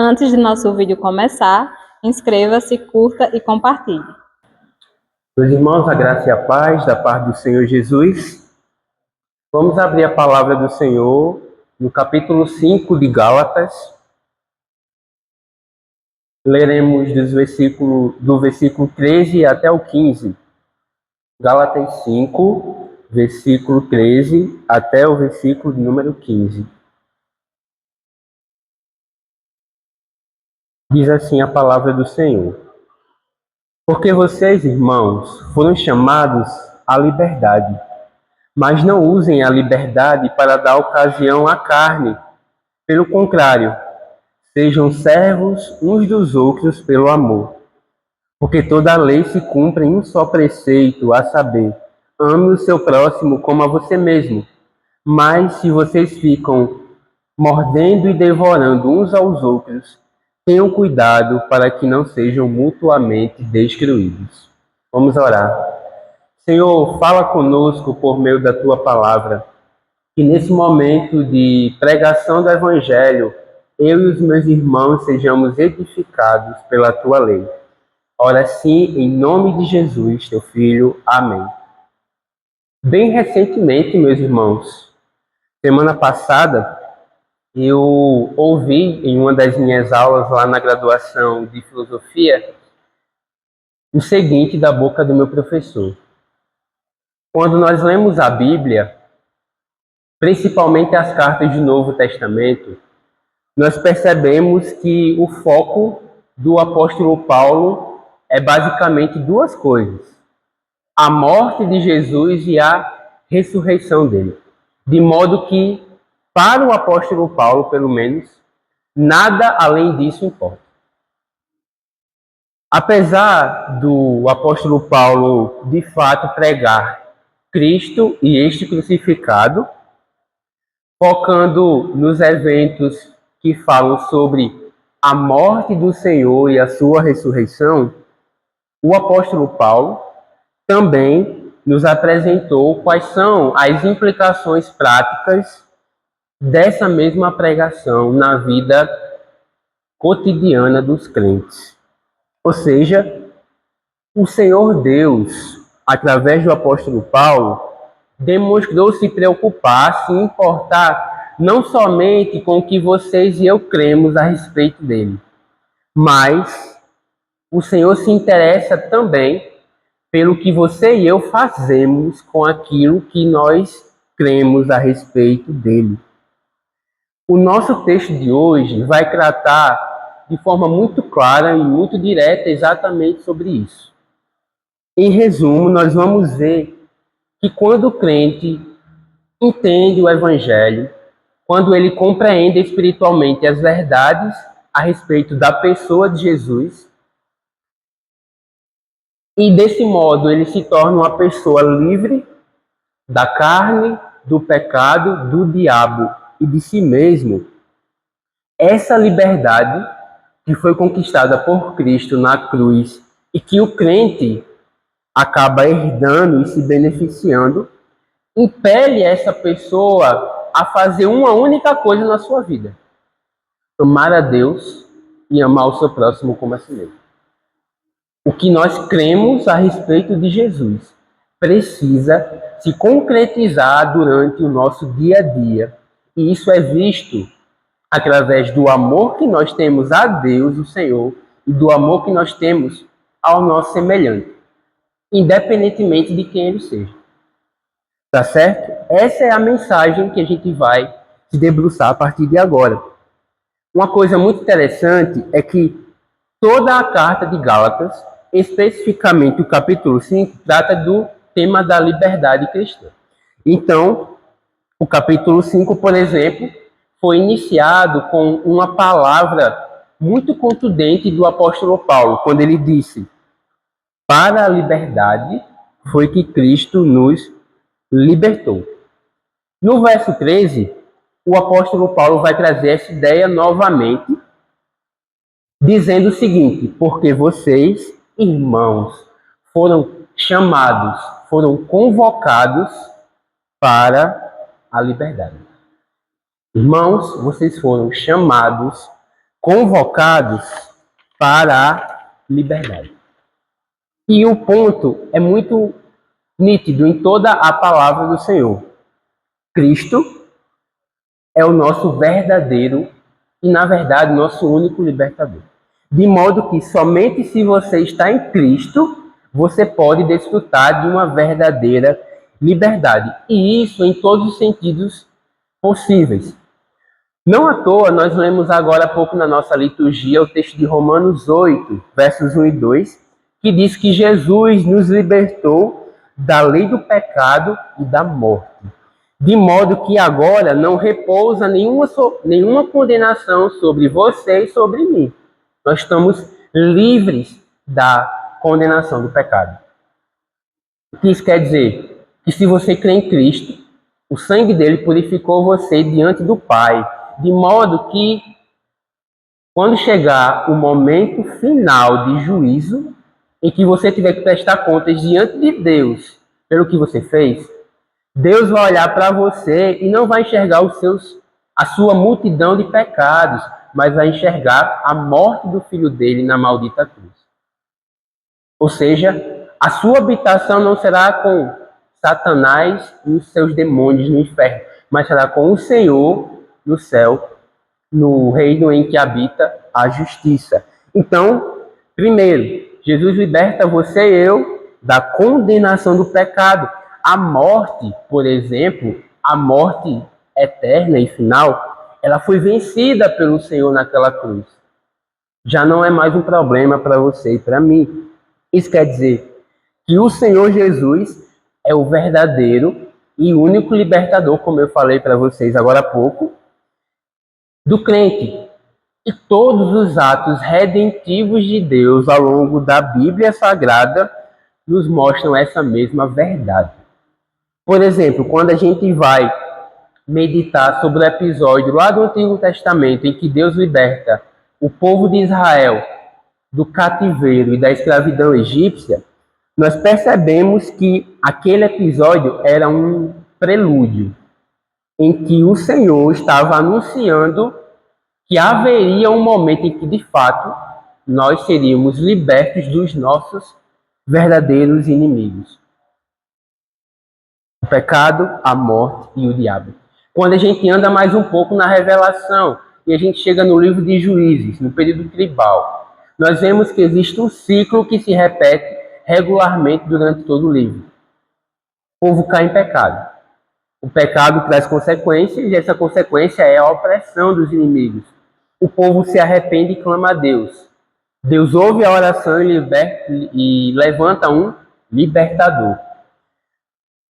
Antes de nosso vídeo começar, inscreva-se, curta e compartilhe. Meus irmãos, a graça e a paz da parte do Senhor Jesus. Vamos abrir a palavra do Senhor no capítulo 5 de Gálatas. Leremos do versículo 13 até o 15. Gálatas 5, versículo 13 até o versículo número 15. Diz assim a palavra do Senhor: Porque vocês, irmãos, foram chamados à liberdade, mas não usem a liberdade para dar ocasião à carne. Pelo contrário, sejam servos uns dos outros pelo amor. Porque toda a lei se cumpre em um só preceito, a saber, ame o seu próximo como a você mesmo. Mas se vocês ficam mordendo e devorando uns aos outros, tenham cuidado para que não sejam mutuamente destruídos. Vamos orar. Senhor, fala conosco por meio da tua palavra, que nesse momento de pregação do Evangelho, eu e os meus irmãos sejamos edificados pela tua lei. Ora sim, em nome de Jesus, teu Filho. Amém. Bem recentemente, meus irmãos, semana passada, eu ouvi em uma das minhas aulas lá na graduação de filosofia o seguinte da boca do meu professor. Quando nós lemos a Bíblia, principalmente as cartas do Novo Testamento, nós percebemos que o foco do apóstolo Paulo é basicamente duas coisas: a morte de Jesus e a ressurreição dele. De modo que, para o apóstolo Paulo, pelo menos, nada além disso importa. Apesar do apóstolo Paulo, de fato, pregar Cristo e este crucificado, focando nos eventos que falam sobre a morte do Senhor e a sua ressurreição, o apóstolo Paulo também nos apresentou quais são as implicações práticas dessa mesma pregação na vida cotidiana dos crentes. Ou seja, o Senhor Deus, através do apóstolo Paulo, demonstrou se preocupar, se importar não somente com o que vocês e eu cremos a respeito dele, mas o Senhor se interessa também pelo que você e eu fazemos com aquilo que nós cremos a respeito dele. O nosso texto de hoje vai tratar de forma muito clara e muito direta exatamente sobre isso. Em resumo, nós vamos ver que quando o crente entende o Evangelho, quando ele compreende espiritualmente as verdades a respeito da pessoa de Jesus, e desse modo ele se torna uma pessoa livre da carne, do pecado, do diabo e de si mesmo, essa liberdade que foi conquistada por Cristo na cruz e que o crente acaba herdando e se beneficiando, impele essa pessoa a fazer uma única coisa na sua vida: amar a Deus e amar o seu próximo como a si mesmo. O que nós cremos a respeito de Jesus precisa se concretizar durante o nosso dia a dia. E isso é visto através do amor que nós temos a Deus, o Senhor, e do amor que nós temos ao nosso semelhante, independentemente de quem ele seja. Tá certo? Essa é a mensagem que a gente vai se debruçar a partir de agora. Uma coisa muito interessante é que toda a carta de Gálatas, especificamente o capítulo 5, trata do tema da liberdade cristã. Então, o capítulo 5, por exemplo, foi iniciado com uma palavra muito contundente do apóstolo Paulo, quando ele disse: para a liberdade foi que Cristo nos libertou. No verso 13, o apóstolo Paulo vai trazer essa ideia novamente, dizendo o seguinte: porque vocês, irmãos, foram chamados, foram convocados para a liberdade. Irmãos, vocês foram chamados convocados para a liberdade. E o ponto é muito nítido em toda a palavra do Senhor. Cristo é o nosso verdadeiro e, na verdade, nosso único libertador. De modo que somente se você está em Cristo, você pode desfrutar de uma verdadeira liberdade. E isso em todos os sentidos possíveis. Não à toa, nós lemos agora há pouco na nossa liturgia o texto de Romanos 8, versos 1 e 2, que diz que Jesus nos libertou da lei do pecado e da morte. De modo que agora não repousa nenhuma condenação sobre você e sobre mim. Nós estamos livres da condenação do pecado. O que isso quer dizer? Que se você crê em Cristo, o sangue dele purificou você diante do Pai, de modo que, quando chegar o momento final de juízo, em que você tiver que prestar contas diante de Deus pelo que você fez, Deus vai olhar para você e não vai enxergar a sua multidão de pecados, mas vai enxergar a morte do Filho dele na maldita cruz. Ou seja, a sua habitação não será com Satanás e os seus demônios no inferno, mas será com o Senhor no céu, no reino em que habita a justiça. Então, primeiro, Jesus liberta você e eu da condenação do pecado. A morte, por exemplo, a morte eterna e final, ela foi vencida pelo Senhor naquela cruz. Já não é mais um problema para você e para mim. Isso quer dizer que o Senhor Jesus é o verdadeiro e único libertador, como eu falei para vocês agora há pouco, do crente. E todos os atos redentivos de Deus ao longo da Bíblia Sagrada nos mostram essa mesma verdade. Por exemplo, quando a gente vai meditar sobre o episódio lá do Antigo Testamento em que Deus liberta o povo de Israel do cativeiro e da escravidão egípcia, nós percebemos que aquele episódio era um prelúdio em que o Senhor estava anunciando que haveria um momento em que, de fato, nós seríamos libertos dos nossos verdadeiros inimigos. O pecado, a morte e o diabo. Quando a gente anda mais um pouco na Revelação e a gente chega no livro de Juízes, no período tribal, nós vemos que existe um ciclo que se repete regularmente durante todo o livro. O povo cai em pecado. O pecado traz consequências e essa consequência é a opressão dos inimigos. O povo se arrepende e clama a Deus. Deus ouve a oração e levanta um libertador.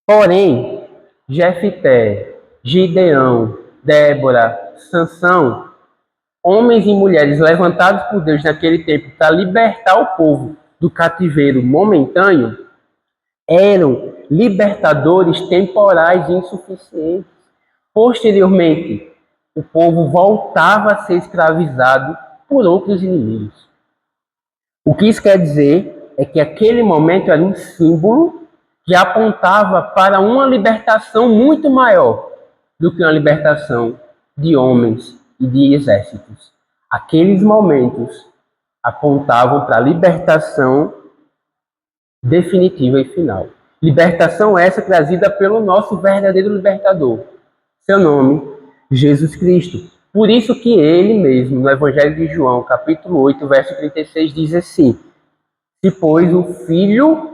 Porém, Jefité, Gideão, Débora, Sansão, homens e mulheres levantados por Deus naquele tempo para libertar o povo do cativeiro momentâneo, eram libertadores temporais e insuficientes. Posteriormente, o povo voltava a ser escravizado por outros inimigos. O que isso quer dizer é que aquele momento era um símbolo que apontava para uma libertação muito maior do que uma libertação de homens e de exércitos. Aqueles momentos apontavam para a libertação definitiva e final. Libertação essa trazida pelo nosso verdadeiro libertador. Seu nome, Jesus Cristo. Por isso que ele mesmo, no Evangelho de João, capítulo 8, verso 36, diz assim: se, pois, o Filho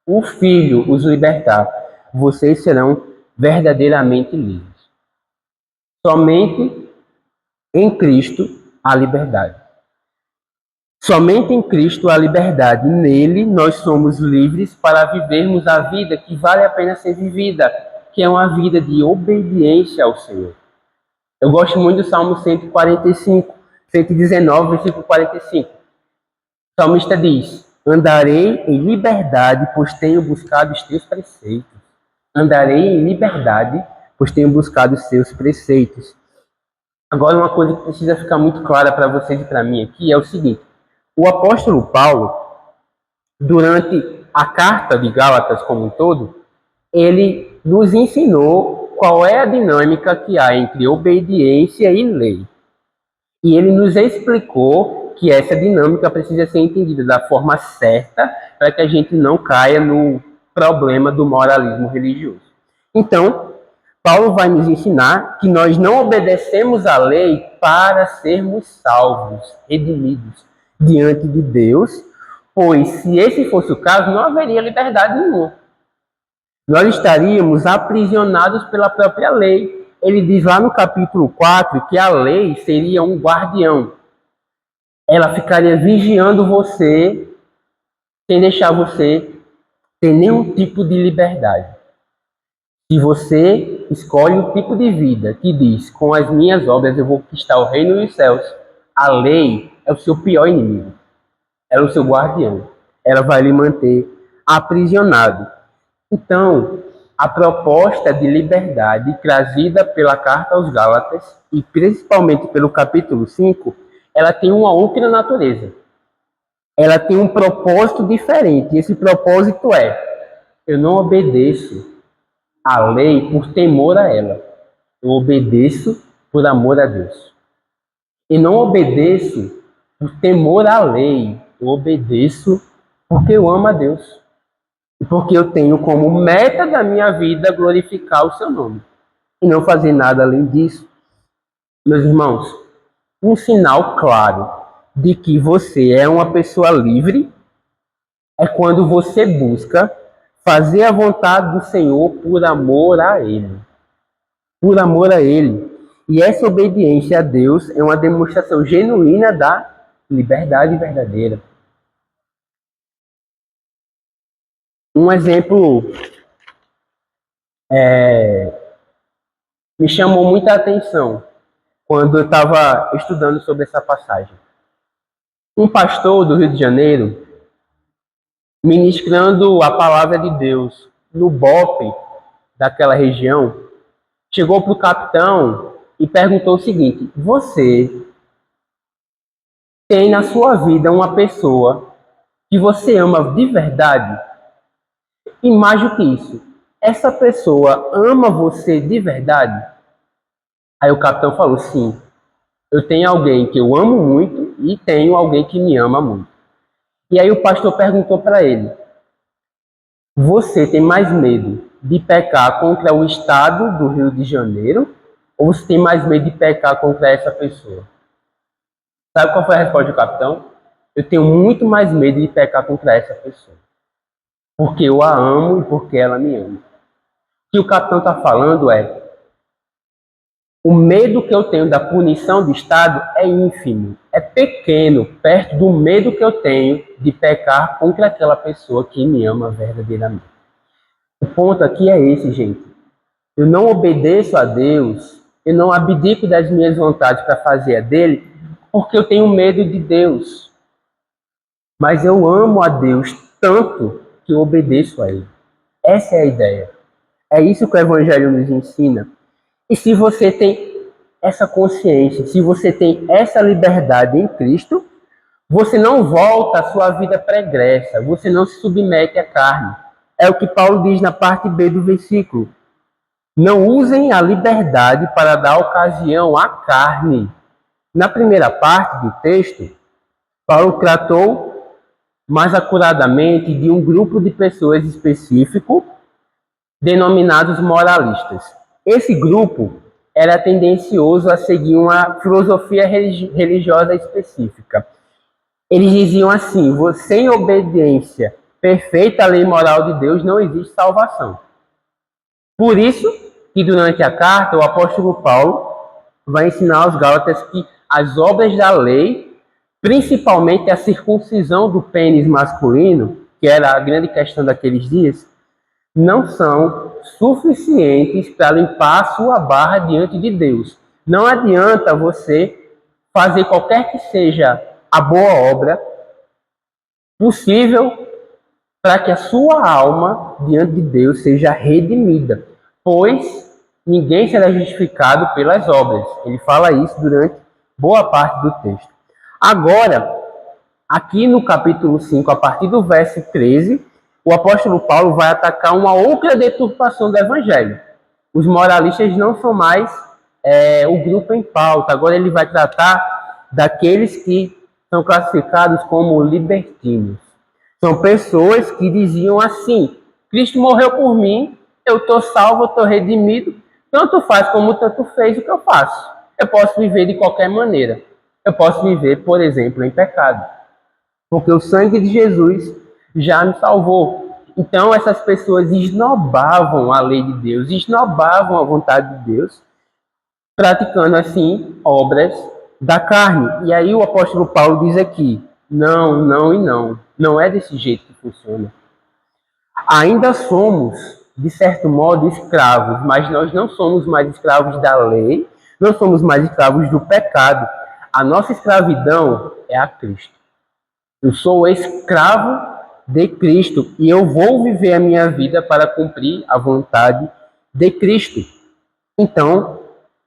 os libertar, vocês serão verdadeiramente livres. Somente em Cristo há liberdade. Somente em Cristo há liberdade. Nele nós somos livres para vivermos a vida que vale a pena ser vivida, que é uma vida de obediência ao Senhor. Eu gosto muito do Salmo 145, 119, versículo 45. O salmista diz: andarei em liberdade, pois tenho buscado os teus preceitos. Andarei em liberdade, pois tenho buscado os teus preceitos. Agora, uma coisa que precisa ficar muito clara para vocês e para mim aqui é o seguinte: o apóstolo Paulo, durante a carta de Gálatas como um todo, ele nos ensinou qual é a dinâmica que há entre obediência e lei. E ele nos explicou que essa dinâmica precisa ser entendida da forma certa para que a gente não caia no problema do moralismo religioso. Então, Paulo vai nos ensinar que nós não obedecemos à lei para sermos salvos, redimidos diante de Deus, pois se esse fosse o caso, não haveria liberdade nenhuma. Nós estaríamos aprisionados pela própria lei. Ele diz lá no capítulo 4 que a lei seria um guardião. Ela ficaria vigiando você, sem deixar você ter nenhum tipo de liberdade. Se você escolhe o tipo de vida que diz, com as minhas obras eu vou conquistar o reino dos céus, a lei é o seu pior inimigo. Ela é o seu guardião. Ela vai lhe manter aprisionado. Então, a proposta de liberdade trazida pela Carta aos Gálatas, e principalmente pelo capítulo 5, ela tem uma outra natureza. Ela tem um propósito diferente. E esse propósito é: eu não obedeço à lei por temor a ela. Eu obedeço por amor a Deus. E não obedeço por temor à lei. Eu obedeço porque eu amo a Deus. E porque eu tenho como meta da minha vida glorificar o seu nome. E não fazer nada além disso. Meus irmãos, um sinal claro de que você é uma pessoa livre é quando você busca fazer a vontade do Senhor por amor a Ele. Por amor a Ele. E essa obediência a Deus é uma demonstração genuína da liberdade verdadeira. Um exemplo me chamou muita atenção quando eu estava estudando sobre essa passagem. Um pastor do Rio de Janeiro, ministrando a palavra de Deus no BOPE daquela região, chegou para o capitão e perguntou o seguinte: você tem na sua vida uma pessoa que você ama de verdade? E mais do que isso, essa pessoa ama você de verdade? Aí o capitão falou: sim, eu tenho alguém que eu amo muito e tenho alguém que me ama muito. E aí o pastor perguntou para ele: você tem mais medo de pecar contra o Estado do Rio de Janeiro ou você tem mais medo de pecar contra essa pessoa? Sabe qual foi a resposta do capitão? Eu tenho muito mais medo de pecar contra essa pessoa, porque eu a amo e porque ela me ama. O que o capitão está falando é: o medo que eu tenho da punição do Estado é ínfimo, é pequeno, perto do medo que eu tenho de pecar contra aquela pessoa que me ama verdadeiramente. O ponto aqui é esse, gente. Eu não obedeço a Deus, eu não abdico das minhas vontades para fazer a dele, porque eu tenho medo de Deus. Mas eu amo a Deus tanto que eu obedeço a Ele. Essa é a ideia. É isso que o Evangelho nos ensina. E se você tem essa consciência, se você tem essa liberdade em Cristo, você não volta à sua vida pregressa, você não se submete à carne. É o que Paulo diz na parte B do versículo. Não usem a liberdade para dar ocasião à carne. Na primeira parte do texto, Paulo tratou mais acuradamente de um grupo de pessoas específico, denominados moralistas. Esse grupo era tendencioso a seguir uma filosofia religiosa específica. Eles diziam assim: sem obediência perfeita à lei moral de Deus não existe salvação. Por isso que durante a carta o apóstolo Paulo vai ensinar aos Gálatas que as obras da lei, principalmente a circuncisão do pênis masculino, que era a grande questão daqueles dias, não são suficientes para limpar a sua barra diante de Deus. Não adianta você fazer qualquer que seja a boa obra possível para que a sua alma diante de Deus seja redimida, pois ninguém será justificado pelas obras. Ele fala isso durante boa parte do texto. Agora, aqui no capítulo 5, a partir do verso 13, o apóstolo Paulo vai atacar uma outra deturpação do evangelho. Os moralistas não são mais o grupo em pauta. Agora ele vai tratar daqueles que são classificados como libertinos. São pessoas que diziam assim: Cristo morreu por mim, eu estou salvo, eu estou redimido, tanto faz como tanto fez o que eu faço. Eu posso viver de qualquer maneira. Eu posso viver, por exemplo, em pecado, porque o sangue de Jesus já me salvou. Então, essas pessoas esnobavam a lei de Deus, esnobavam a vontade de Deus, praticando assim obras da carne. E aí o apóstolo Paulo diz aqui: não, não e não. Não é desse jeito que funciona. Ainda somos, de certo modo, escravos, mas nós não somos mais escravos da lei, não somos mais escravos do pecado. A nossa escravidão é a Cristo. Eu sou escravo de Cristo e eu vou viver a minha vida para cumprir a vontade de Cristo. Então,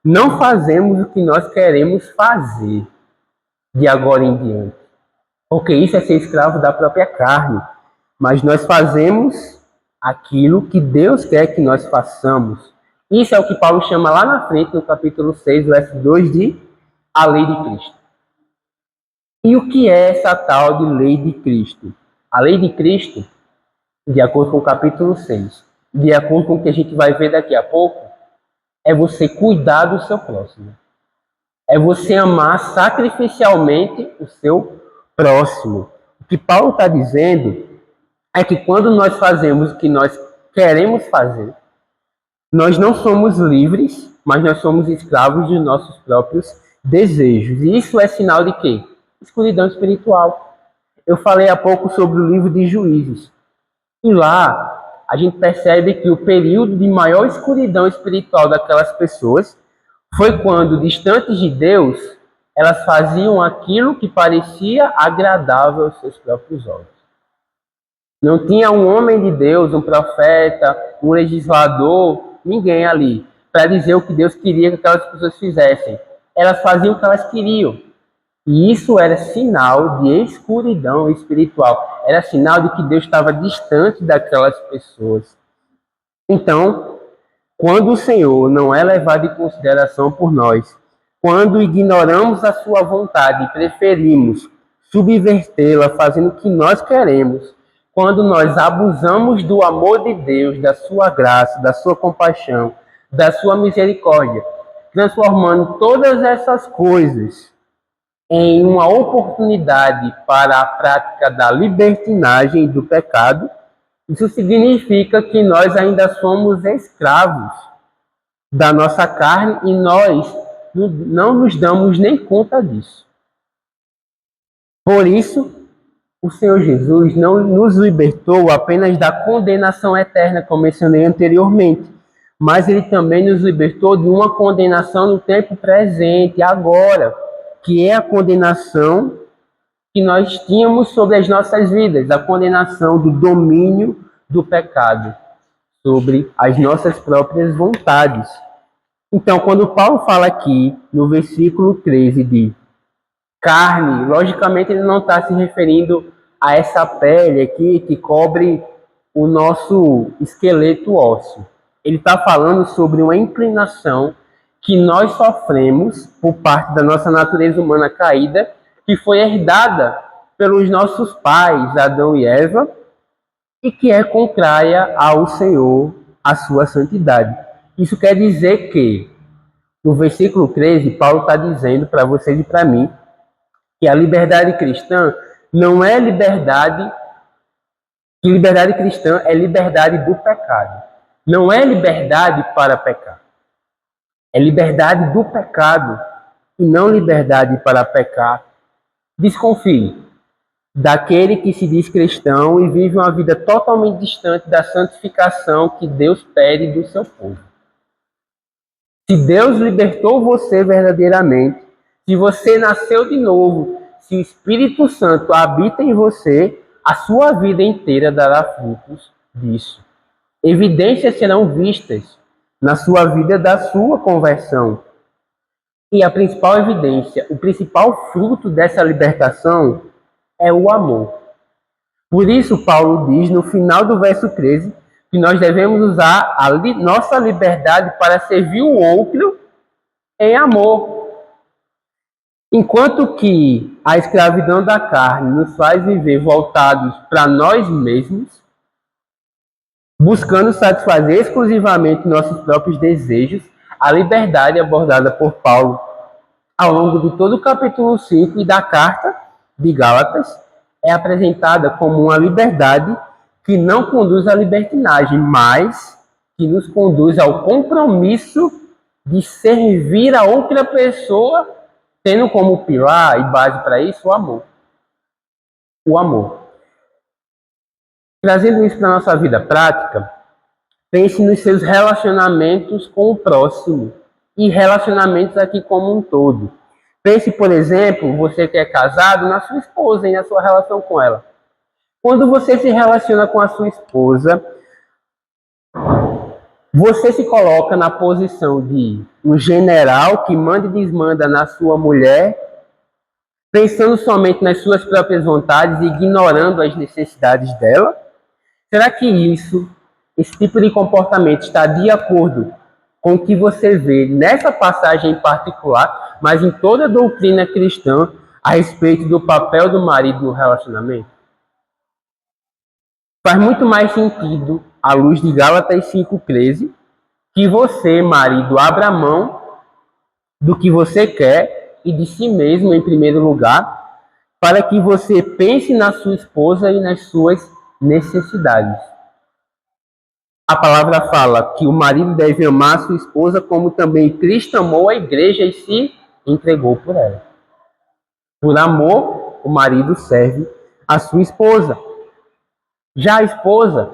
não fazemos o que nós queremos fazer de agora em diante, porque isso é ser escravo da própria carne. Mas nós fazemos aquilo que Deus quer que nós façamos. Isso é o que Paulo chama lá na frente, no capítulo 6, verso 2, de a lei de Cristo. E o que é essa tal de lei de Cristo? A lei de Cristo, de acordo com o capítulo 6, de acordo com o que a gente vai ver daqui a pouco, é você cuidar do seu próximo. É você amar sacrificialmente o seu próximo. O que Paulo está dizendo é que quando nós fazemos o que nós queremos fazer, nós não somos livres, mas nós somos escravos dos nossos próprios desejos. E isso é sinal de quê? Escuridão espiritual. Eu falei há pouco sobre o livro de Juízes. E lá a gente percebe que o período de maior escuridão espiritual daquelas pessoas foi quando, distantes de Deus, elas faziam aquilo que parecia agradável aos seus próprios olhos. Não tinha um homem de Deus, um profeta, um legislador, ninguém ali, para dizer o que Deus queria que aquelas pessoas fizessem. Elas faziam o que elas queriam. E isso era sinal de escuridão espiritual. Era sinal de que Deus estava distante daquelas pessoas. Então, quando o Senhor não é levado em consideração por nós, quando ignoramos a sua vontade e preferimos subvertê-la fazendo o que nós queremos, quando nós abusamos do amor de Deus, da sua graça, da sua compaixão, da sua misericórdia, transformando todas essas coisas em uma oportunidade para a prática da libertinagem e do pecado, isso significa que nós ainda somos escravos da nossa carne e nós não nos damos nem conta disso. Por isso, o Senhor Jesus não nos libertou apenas da condenação eterna, como mencionei anteriormente, mas Ele também nos libertou de uma condenação no tempo presente, agora, que é a condenação que nós tínhamos sobre as nossas vidas, a condenação do domínio do pecado sobre as nossas próprias vontades. Então, quando Paulo fala aqui, no versículo 13, de carne, logicamente ele não está se referindo a essa pele aqui que cobre o nosso esqueleto ósseo. Ele está falando sobre uma inclinação que nós sofremos por parte da nossa natureza humana caída, que foi herdada pelos nossos pais, Adão e Eva, e que é contrária ao Senhor, à sua santidade. Isso quer dizer que, no versículo 13, Paulo está dizendo para vocês e para mim que a liberdade cristã não é liberdade, que liberdade cristã é liberdade do pecado. Não é liberdade para pecar. É liberdade do pecado e não liberdade para pecar. Desconfie daquele que se diz cristão e vive uma vida totalmente distante da santificação que Deus pede do seu povo. Se Deus libertou você verdadeiramente, se você nasceu de novo, se o Espírito Santo habita em você, a sua vida inteira dará frutos disso. Evidências serão vistas na sua vida da sua conversão. E a principal evidência, o principal fruto dessa libertação é o amor. Por isso, Paulo diz no final do verso 13 que nós devemos usar a nossa liberdade para servir o outro em amor. Enquanto que a escravidão da carne nos faz viver voltados para nós mesmos, buscando satisfazer exclusivamente nossos próprios desejos, a liberdade abordada por Paulo ao longo de todo o capítulo 5 e da carta de Gálatas é apresentada como uma liberdade que não conduz à libertinagem, mas que nos conduz ao compromisso de servir a outra pessoa, tendo como pilar e base para isso o amor. O amor. Trazendo isso para a nossa vida prática, pense nos seus relacionamentos com o próximo e relacionamentos aqui como um todo. Pense, por exemplo, você que é casado, na sua esposa e na sua relação com ela. Quando você se relaciona com a sua esposa, você se coloca na posição de um general que manda e desmanda na sua mulher, pensando somente nas suas próprias vontades e ignorando as necessidades dela? Será que esse tipo de comportamento está de acordo com o que você vê nessa passagem em particular, mas em toda a doutrina cristã a respeito do papel do marido no relacionamento? Faz muito mais sentido, à luz de Gálatas 5,13, que você, marido, abra mão do que você quer e de si mesmo em primeiro lugar, para que você pense na sua esposa e nas suas necessidades. A palavra fala que o marido deve amar a sua esposa como também Cristo amou a igreja e se entregou por ela. Por amor, o marido serve a sua esposa. Já a esposa,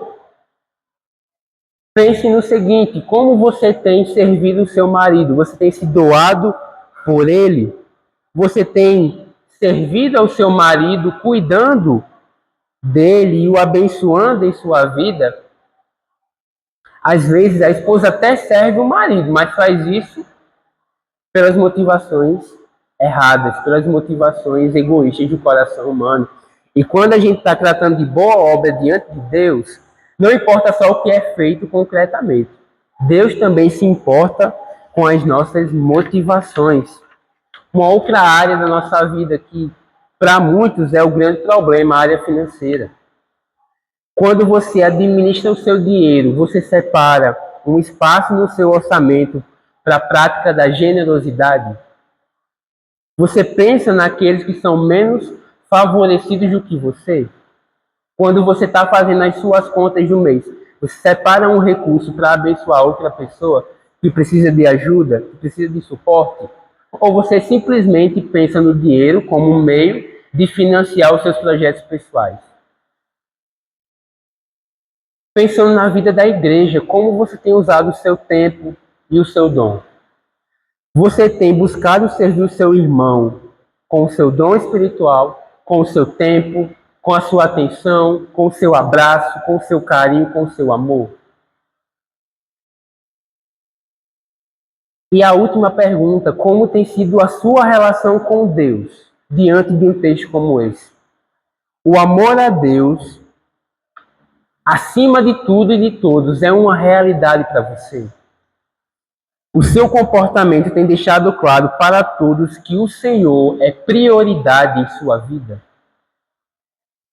pense no seguinte: como você tem servido o seu marido? Você tem se doado por ele? Você tem servido ao seu marido, cuidando dele e o abençoando em sua vida? Às vezes a esposa até serve o marido, mas faz isso pelas motivações erradas, pelas motivações egoístas do coração humano. E quando a gente está tratando de boa obra diante de Deus, não importa só o que é feito concretamente. Deus também se importa com as nossas motivações. Uma outra área da nossa vida que, para muitos, é o grande problema, a área financeira. Quando você administra o seu dinheiro, você separa um espaço no seu orçamento para a prática da generosidade? Você pensa naqueles que são menos favorecidos do que você? Quando você está fazendo as suas contas do mês, você separa um recurso para abençoar outra pessoa que precisa de ajuda, que precisa de suporte? Ou você simplesmente pensa no dinheiro como um meio de financiar os seus projetos pessoais? Pensando na vida da igreja, como você tem usado o seu tempo e o seu dom? Você tem buscado servir o seu irmão com o seu dom espiritual, com o seu tempo, com a sua atenção, com o seu abraço, com o seu carinho, com o seu amor? E a última pergunta: como tem sido a sua relação com Deus diante de um texto como esse? O amor a Deus, acima de tudo e de todos, é uma realidade para você? O seu comportamento tem deixado claro para todos que o Senhor é prioridade em sua vida?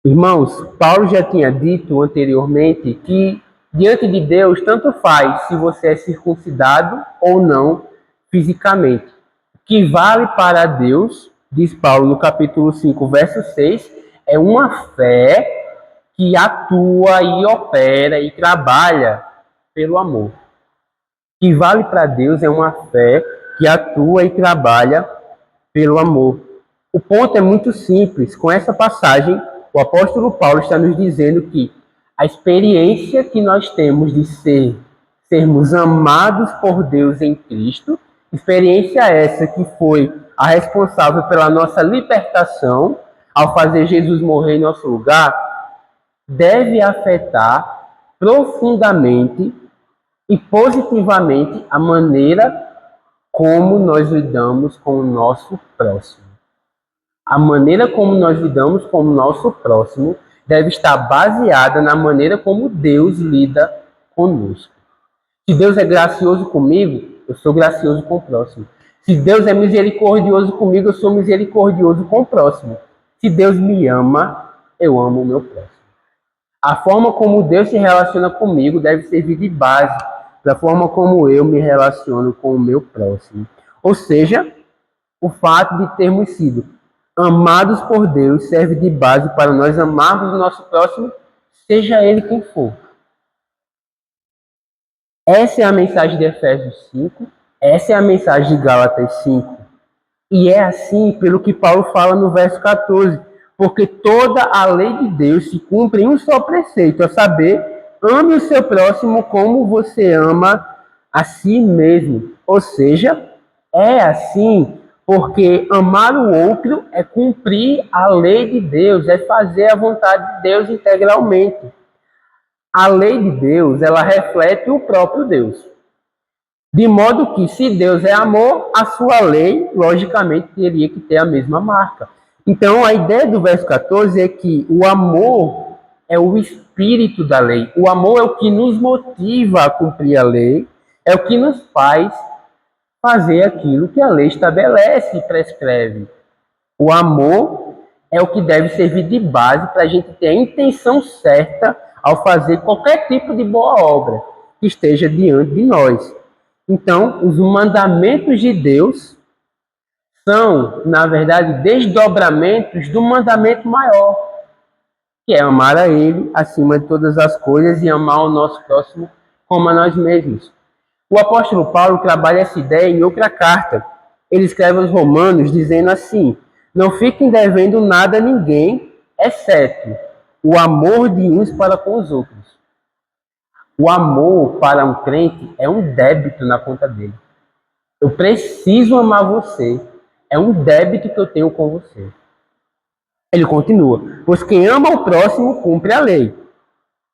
Irmãos, Paulo já tinha dito anteriormente que diante de Deus tanto faz se você é circuncidado ou não fisicamente. O que vale para Deus, diz Paulo no capítulo 5, verso 6, é uma fé que atua e opera e trabalha pelo amor. O que vale para Deus é uma fé que atua e trabalha pelo amor. O ponto é muito simples. Com essa passagem, o apóstolo Paulo está nos dizendo que a experiência que nós temos de sermos amados por Deus em Cristo, experiência essa que foi a responsável pela nossa libertação ao fazer Jesus morrer em nosso lugar, deve afetar profundamente e positivamente a maneira como nós lidamos com o nosso próximo. A maneira como nós lidamos com o nosso próximo deve estar baseada na maneira como Deus lida conosco. Se Deus é gracioso comigo, eu sou gracioso com o próximo. Se Deus é misericordioso comigo, eu sou misericordioso com o próximo. Se Deus me ama, eu amo o meu próximo. A forma como Deus se relaciona comigo deve servir de base para a forma como eu me relaciono com o meu próximo. Ou seja, o fato de termos sido amados por Deus serve de base para nós amarmos o nosso próximo, seja ele quem for. Essa é a mensagem de Efésios 5, essa é a mensagem de Gálatas 5. E é assim pelo que Paulo fala no verso 14, porque toda a lei de Deus se cumpre em um só preceito, a saber, ame o seu próximo como você ama a si mesmo. Ou seja, é assim porque amar o outro é cumprir a lei de Deus, é fazer a vontade de Deus integralmente. A lei de Deus, ela reflete o próprio Deus. De modo que, se Deus é amor, a sua lei, logicamente, teria que ter a mesma marca. Então, a ideia do verso 14 é que o amor é o espírito da lei. O amor é o que nos motiva a cumprir a lei, é o que nos faz fazer aquilo que a lei estabelece e prescreve. O amor é o que deve servir de base para a gente ter a intenção certa ao fazer qualquer tipo de boa obra que esteja diante de nós. Então, os mandamentos de Deus são, na verdade, desdobramentos do mandamento maior, que é amar a Ele acima de todas as coisas e amar o nosso próximo como a nós mesmos. O apóstolo Paulo trabalha essa ideia em outra carta. Ele escreve aos Romanos dizendo assim: não fiquem devendo nada a ninguém, exceto o amor de uns para com os outros. O amor para um crente é um débito na conta dele. Eu preciso amar você. É um débito que eu tenho com você. Ele continua: pois quem ama o próximo cumpre a lei.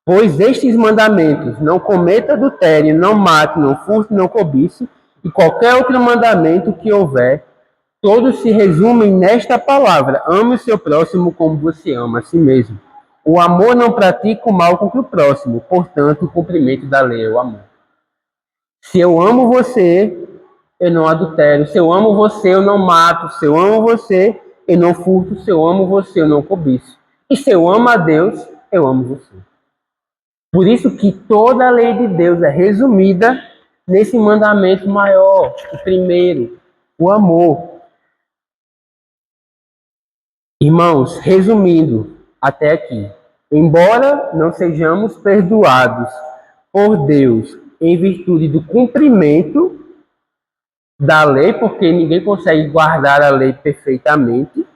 Pois estes mandamentos, não cometa adultério, não mate, não furte, não cobice, e qualquer outro mandamento que houver, todos se resumem nesta palavra: ame o seu próximo como você ama a si mesmo. O amor não pratica o mal contra o próximo, portanto, o cumprimento da lei é o amor. Se eu amo você, eu não adultero. Se eu amo você, eu não mato. Se eu amo você, eu não furto. Se eu amo você, eu não cobiço. E se eu amo a Deus, eu amo você. Por isso que toda a lei de Deus é resumida nesse mandamento maior, o primeiro, o amor. Irmãos, resumindo até aqui, embora não sejamos perdoados por Deus em virtude do cumprimento da lei, porque ninguém consegue guardar a lei perfeitamente,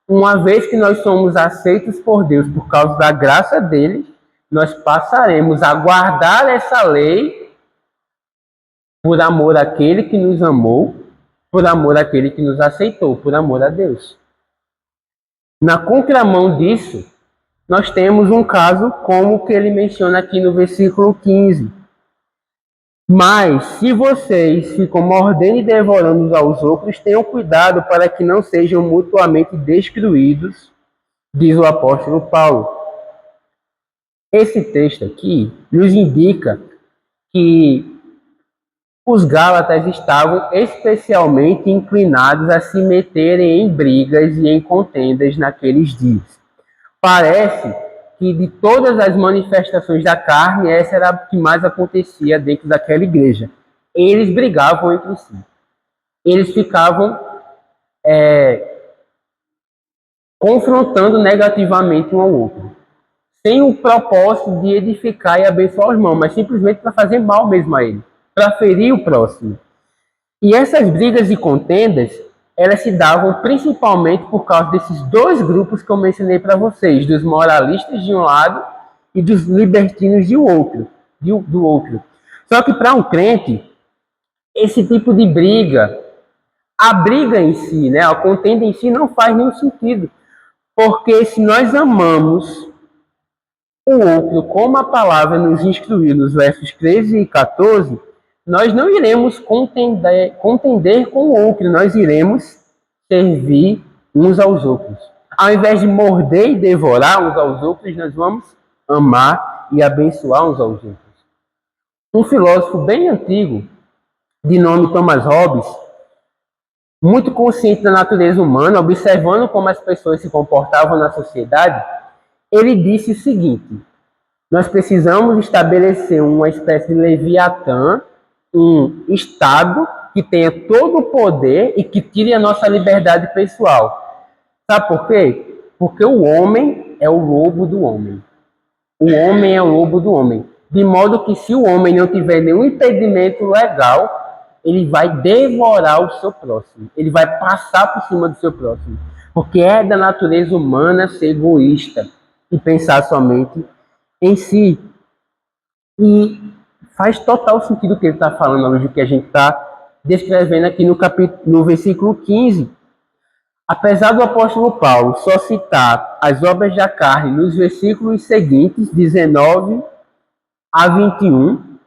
uma vez que nós somos aceitos por Deus por causa da graça dele, nós passaremos a guardar essa lei por amor àquele que nos amou, por amor àquele que nos aceitou, por amor a Deus. Na contramão disso, nós temos um caso como o que ele menciona aqui no versículo 15. Mas, se vocês ficam mordendo e devorando uns aos outros, tenham cuidado para que não sejam mutuamente destruídos, diz o apóstolo Paulo. Esse texto aqui nos indica que os Gálatas estavam especialmente inclinados a se meterem em brigas e em contendas naqueles dias. Parece que de todas as manifestações da carne, essa era a que mais acontecia dentro daquela igreja. Eles brigavam entre si. Eles ficavam confrontando negativamente um ao outro, sem o propósito de edificar e abençoar os irmãos, mas simplesmente para fazer mal mesmo a ele, para ferir o próximo. E essas brigas e contendas, elas se davam principalmente por causa desses dois grupos que eu mencionei para vocês, dos moralistas de um lado e dos libertinos do outro. Só que para um crente, esse tipo de briga, a briga em si, né, a contenda em si não faz nenhum sentido. Porque se nós amamos o outro como a palavra nos instruiu nos versos 13 e 14, nós não iremos contender com o outro, nós iremos servir uns aos outros. Ao invés de morder e devorar uns aos outros, nós vamos amar e abençoar uns aos outros. Um filósofo bem antigo, de nome Thomas Hobbes, muito consciente da natureza humana, observando como as pessoas se comportavam na sociedade, ele disse o seguinte: nós precisamos estabelecer uma espécie de Leviatã, um Estado que tenha todo o poder e que tire a nossa liberdade pessoal. Sabe por quê? Porque o homem é o lobo do homem. O homem é o lobo do homem. De modo que se o homem não tiver nenhum impedimento legal, ele vai devorar o seu próximo. Ele vai passar por cima do seu próximo. Porque é da natureza humana ser egoísta e pensar somente em si. E faz total sentido o que ele está falando hoje, o que a gente está descrevendo aqui no versículo 15. Apesar do apóstolo Paulo só citar as obras da carne nos versículos seguintes, 19 a 21,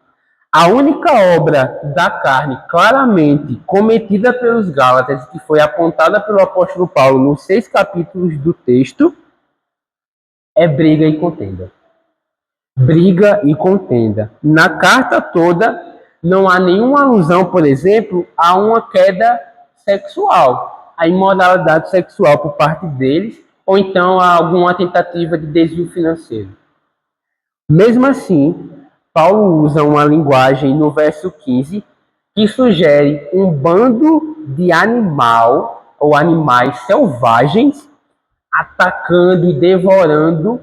a única obra da carne claramente cometida pelos Gálatas, que foi apontada pelo apóstolo Paulo nos 6 capítulos do texto, é briga e contenda. Briga e contenda. Na carta toda, não há nenhuma alusão, por exemplo, a uma queda sexual, a imoralidade sexual por parte deles, ou então a alguma tentativa de desvio financeiro. Mesmo assim, Paulo usa uma linguagem no verso 15 que sugere um bando de animal ou animais selvagens atacando e devorando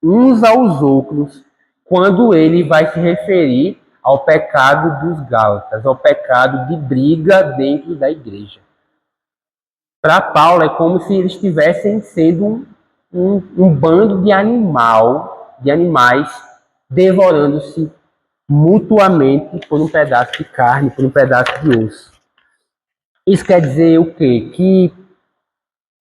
uns aos outros, quando ele vai se referir ao pecado dos Gálatas, ao pecado de briga dentro da igreja. Para Paulo, é como se eles estivessem sendo um bando de animais, devorando-se mutuamente por um pedaço de carne, por um pedaço de osso. Isso quer dizer o quê? Que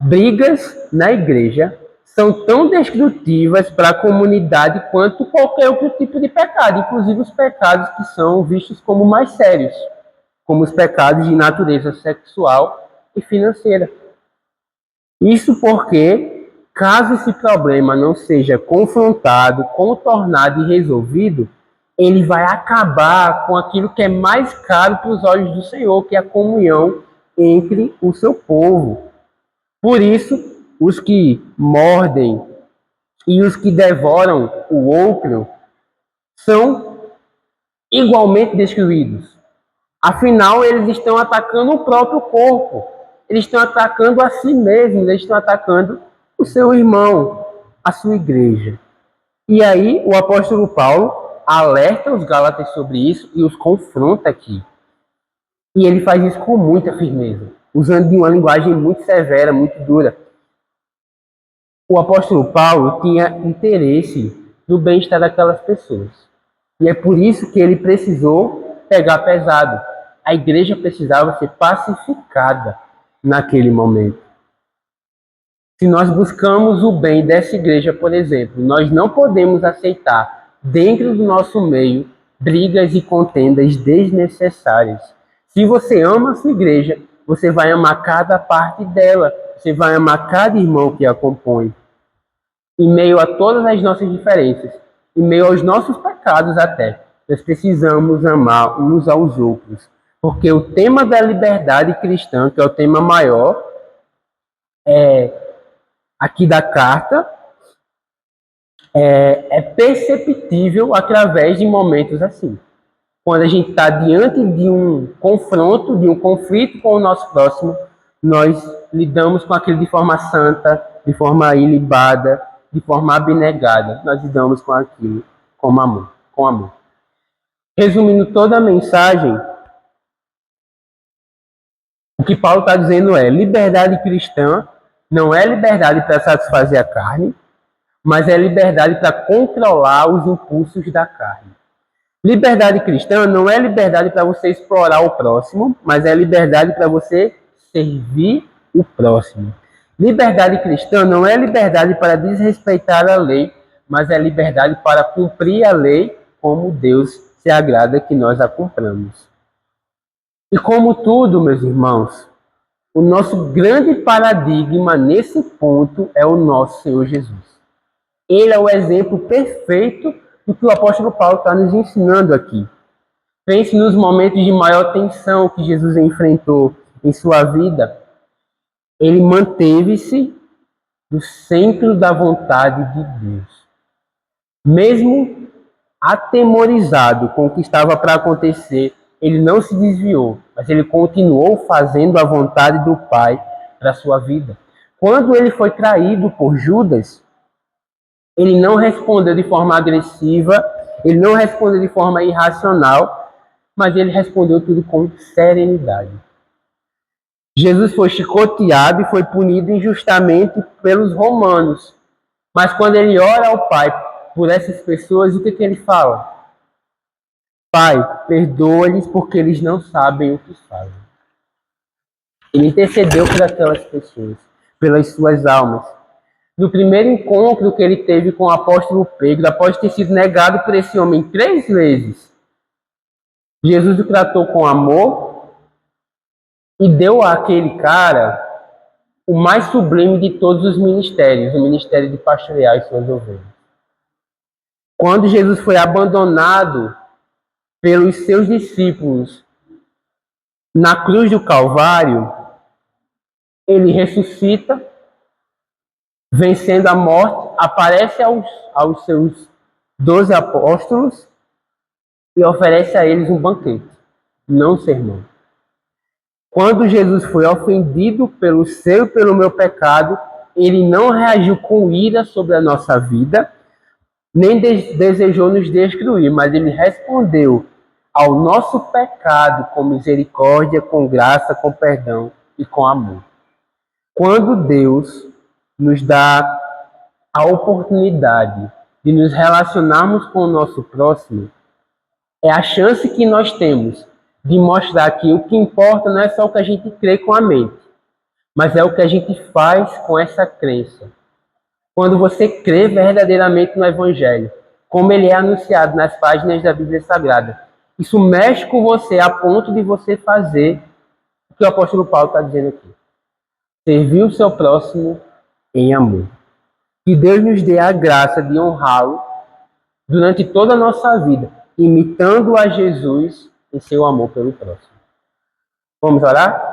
brigas na igreja são tão destrutivas para a comunidade quanto qualquer outro tipo de pecado, inclusive os pecados que são vistos como mais sérios, como os pecados de natureza sexual e financeira. Isso porque, caso esse problema não seja confrontado, contornado e resolvido, ele vai acabar com aquilo que é mais caro para os olhos do Senhor, que é a comunhão entre o seu povo. Por isso, os que mordem e os que devoram o outro são igualmente destruídos. Afinal, eles estão atacando o próprio corpo. Eles estão atacando a si mesmos, eles estão atacando o seu irmão, a sua igreja. E aí, o apóstolo Paulo alerta os Gálatas sobre isso e os confronta aqui. E ele faz isso com muita firmeza, usando de uma linguagem muito severa, muito dura. O apóstolo Paulo tinha interesse no bem-estar daquelas pessoas. E é por isso que ele precisou pegar pesado. A igreja precisava ser pacificada naquele momento. Se nós buscamos o bem dessa igreja, por exemplo, nós não podemos aceitar, dentro do nosso meio, brigas e contendas desnecessárias. Se você ama a sua igreja, você vai amar cada parte dela, você vai amar cada irmão que a compõe. Em meio a todas as nossas diferenças, em meio aos nossos pecados até, nós precisamos amar uns aos outros. Porque o tema da liberdade cristã, que é o tema maior, aqui da carta, é perceptível através de momentos assim. Quando a gente está diante de um confronto, de um conflito com o nosso próximo, nós lidamos com aquilo de forma santa, de forma ilibada, de forma abnegada. Nós lidamos com aquilo com amor. Resumindo toda a mensagem, o que Paulo está dizendo é: liberdade cristã não é liberdade para satisfazer a carne, mas é liberdade para controlar os impulsos da carne. Liberdade cristã não é liberdade para você explorar o próximo, mas é liberdade para você servir o próximo. Liberdade cristã não é liberdade para desrespeitar a lei, mas é liberdade para cumprir a lei como Deus se agrada que nós a cumpramos. E como tudo, meus irmãos, o nosso grande paradigma nesse ponto é o nosso Senhor Jesus. Ele é o exemplo perfeito do que o apóstolo Paulo está nos ensinando aqui. Pense nos momentos de maior tensão que Jesus enfrentou em sua vida, ele manteve-se no centro da vontade de Deus. Mesmo atemorizado com o que estava para acontecer, ele não se desviou, mas ele continuou fazendo a vontade do Pai para a sua vida. Quando ele foi traído por Judas, ele não respondeu de forma agressiva, ele não respondeu de forma irracional, mas ele respondeu tudo com serenidade. Jesus foi chicoteado e foi punido injustamente pelos romanos. Mas quando ele ora ao Pai por essas pessoas, o que ele fala? Pai, perdoa-lhes porque eles não sabem o que fazem. Ele intercedeu por aquelas pessoas, pelas suas almas. No primeiro encontro que ele teve com o apóstolo Pedro, após ter sido negado por esse homem 3 vezes, Jesus o tratou com amor e deu àquele cara o mais sublime de todos os ministérios, o ministério de pastorear as suas ovelhas. Quando Jesus foi abandonado pelos seus discípulos na cruz do Calvário, ele ressuscita, vencendo a morte, aparece aos seus 12 apóstolos e oferece a eles um banquete, não um sermão. Quando Jesus foi ofendido pelo seu e pelo meu pecado, ele não reagiu com ira sobre a nossa vida, nem desejou nos destruir, mas ele respondeu ao nosso pecado com misericórdia, com graça, com perdão e com amor. Quando Deus nos dá a oportunidade de nos relacionarmos com o nosso próximo, é a chance que nós temos de mostrar que o que importa não é só o que a gente crê com a mente, mas é o que a gente faz com essa crença. Quando você crê verdadeiramente no Evangelho, como ele é anunciado nas páginas da Bíblia Sagrada, isso mexe com você a ponto de você fazer o que o apóstolo Paulo está dizendo aqui. Servir o seu próximo em amor. Que Deus nos dê a graça de honrá-lo durante toda a nossa vida, imitando a Jesus em seu amor pelo próximo. Vamos orar?